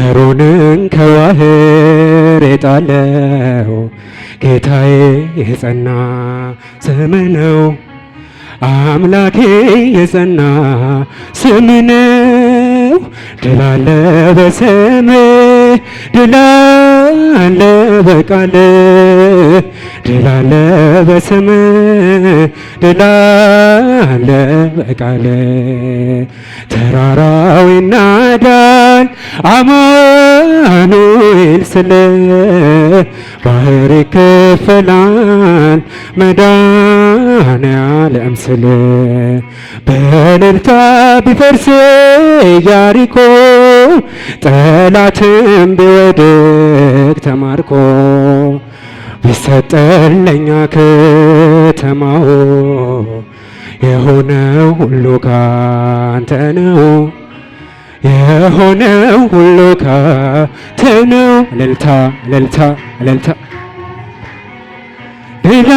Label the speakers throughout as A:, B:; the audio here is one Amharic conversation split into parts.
A: አሮንን ከባህር የጣለው ጌታዬ የጸና ስም ነው። አምላኬ የጸና ስም ነው። ድል አለ በስምህ ድል አለ በቃልህ ድል አለ በስምህ ድል አለ በቃልህ ተራራው ይናዳል አማኑኤል ስለ ባህር ይከፈላል መድኃኔዓለም ስለ በእልልታ ቢፈርስ ኢያሪኮ ጠላትም ቢወድቅ ተማርኮ ቢሰጠን ለኛ ከተማው የሆነው ሁሉ ካንተ ነው። የሆነው ሁሉ ካንተ ነው። እልልታ እልልታ እልልታ ድል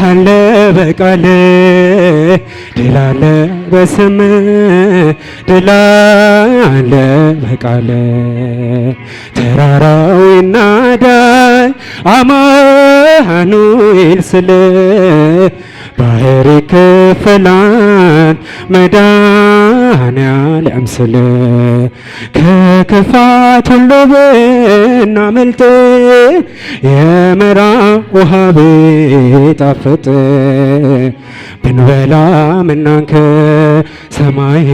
A: አለ በቃልህ ድል አለ በስምህ ድል አለ በቃልህ ተራራው ይናዳል አማኑኤል ስለ ባህር ይከፈላል መድኃኔዓለም ስለ ከክፋት ሁሉ ብናመልጥ የመራራ ውሃ ቢጣፍጥ ብንበላ ምናንከ ሰማይ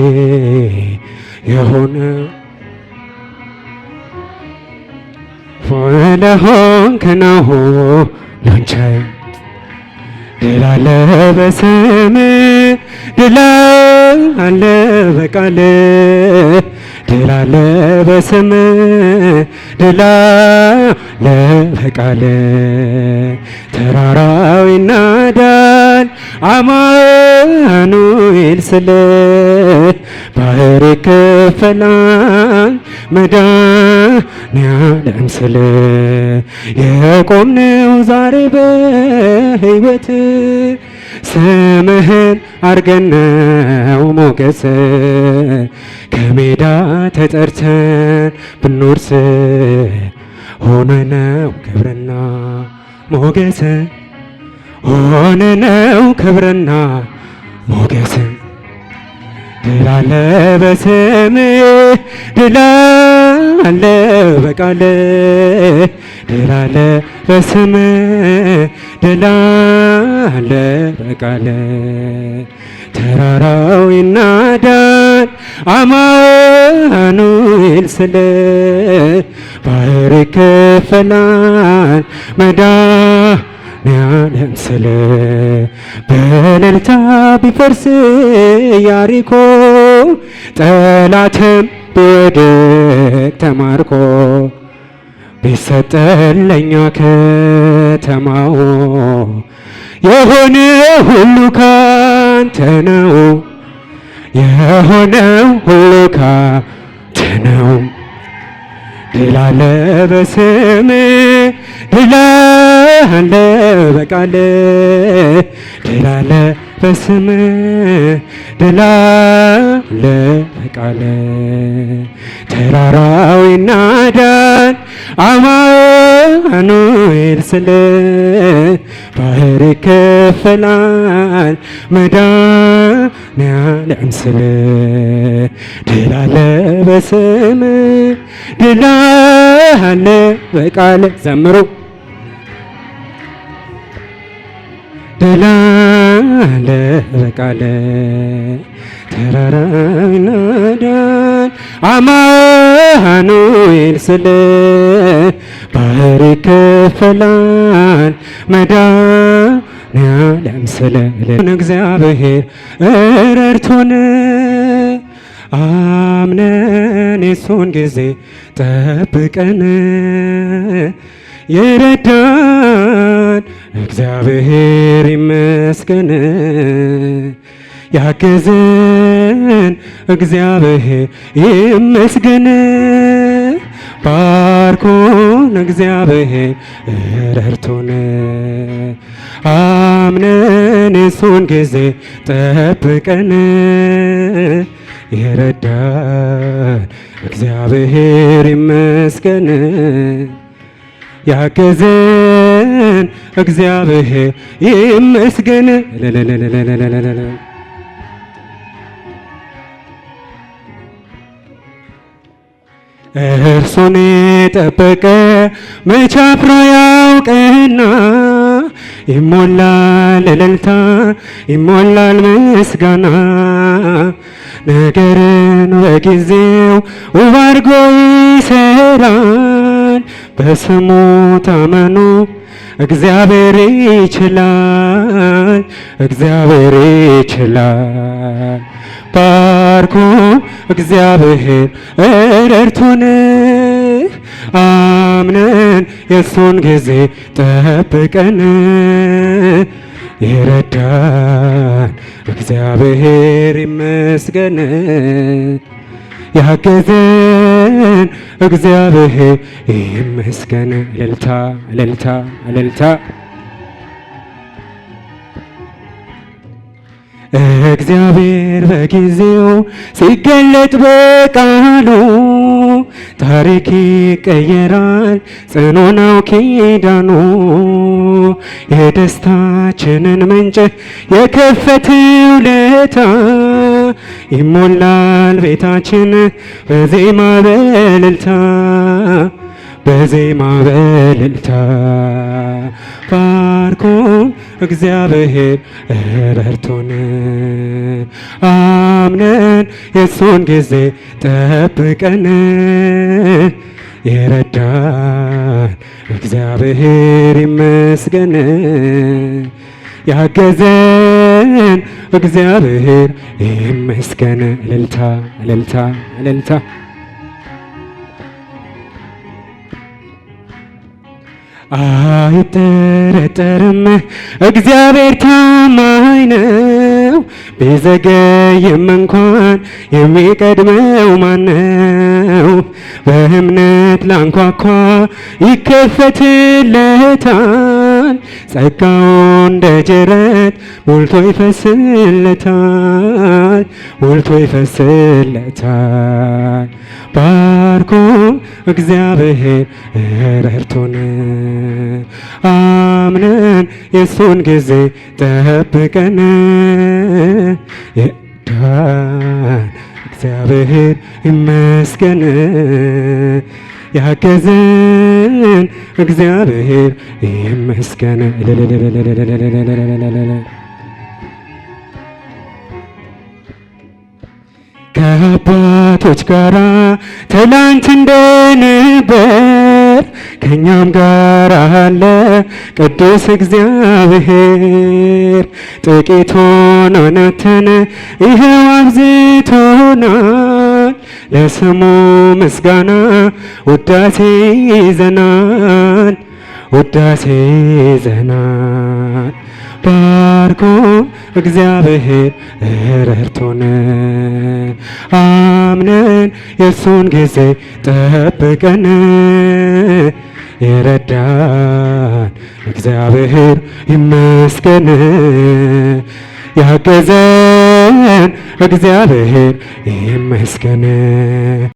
A: የሆነ ለሆንክ ነው ላንተ ድል አለ በስምህ ድል አለ በቃልህ ድል አለ በስምህ ድል አለ በቃልህ ተራራው ይናዳል አማኑኤል ስለ ባህር ይከፈላል መድኃኔዓለም ስለ የቆምነው ዛሬ በሕይወት ስምህን አርገነው ሞገስ ከሜዳ ተጠርተን ብንወርስ ሆነነው ክብርና ሞገስ ሆነነው ክብርና ሞገስ ድል አለ በስምህ ድል አለ በቃልህ ድል አለ በስምህ ድል አለ በቃልህ ተራራው ይናዳል አማኑኤል ስለ ባህር ይከፈላል መድኃኔዓለም ስለ በእልልታ ቢፈርስ ኢያሪኮ ጠላትም ቢወድቅ ተማርኮ ቢሰጠን ለኛ ከተማው የሆነ ሁሉ ካንተ ነው። የሆነው ሁሉ ካንተ ነው። ድል አለ በስምህ ድል አለ በቃልህ ድል አለ በስምህ ድል አለ በቃልህ ተራራው ይናዳል አማኑኤል ስለ ባህር ይከፈላል መድኃኔዓለም ስለ ድል አለ በስምህ ድል አለ በቃልህ ዘምሩ ድል አለ በቃልህ ተራራው ይናዳል አማኑኤል ስለ ባህር ይከፈላል መድኃኔዓለም ስለ እግዚአብሔር ረድቶን አምነን የሱን ጊዜ ጠብቀን የረዳን እግዚአብሔር ይመስገን ያገዘን እግዚአብሔር ይመስገን ባርኮን እግዚአብሔር ረድቶን አምነን የሱን ጊዜ ጠብቀን የረዳን እግዚአብሔር ይመስገን። ያገዘን እግዚአብሔር ይመስገን። እርሱን የጠበቀ መቼ አፍሮ ያውቅና ይሞላል እልልታ ይሞላል ምስጋና። ነገርን በጊዜው ውብ አድርጎ ይሰራል። በስሙ ታመኑ እግዚአብሔር ይችላል፣ እግዚአብሔር ይችላል። ባርኮ እግዚአብሔር ረድቶን አምነን የሱን ጊዜ ጠብቀን የረዳን እግዚአብሔር ይመስገን። ያገዘን እግዚአብሔር ይመስገን። እልልታ እልልታ እልልታ። እግዚአብሔር በጊዜው ሲገለጥ በቃሉ ታሪክ ይቀየራል፣ ጽኑ ነው ኪዳኑ። የደስታችንን ምንጭ የከፈተው ለታ ይሞላል ቤታችን በዜማ በእልልታ በዜማ በእልልታ። ባርኮ እግዚአብሔር ረድቶን አምነን የሱን ጊዜ ጠብቀን የረዳን እግዚአብሔር ይመስገን። ያገዘን እግዚአብሔር ይመስገን። እልልታ እልልታ እልልታ። አይጠረጠርም እግዚአብሔር ታማኝ ነው። ቢዘገይም እንኳን የሚቀድመው ማነው? በእምነት ላንኳኳ ይከፈትለታል። ጸጋው እንደ ጅረት ሞልቶ ይፈስለታል፣ ሞልቶ ይፈስለታል። ባርኮ እግዚአብሔር ረድቶን አምነን የሱን ጊዜ ጠብቀን የረዳን እግዚአብሔር ይመስገን። ያገዘን እግዚአብሔር ይመስገን። ከአባቶች ጋራ ትላንት እንደነበር ከኛም ጋር አለ ቅዱስ እግዚአብሔር። ጥቂት ሆነን አጥተን ይኸው አብዝቶናል። ለስሙ ምስጋና ውዳሴ ይዘናል፣ ውዳሴ ይዘናል። ባርኮ እግዚአብሔር ረድቶን አምነን የሱን ጊዜ ጠብቀን የረዳን እግዚአብሔር ይመስገን። ያገዘን እግዚአብሔር ይመስገን።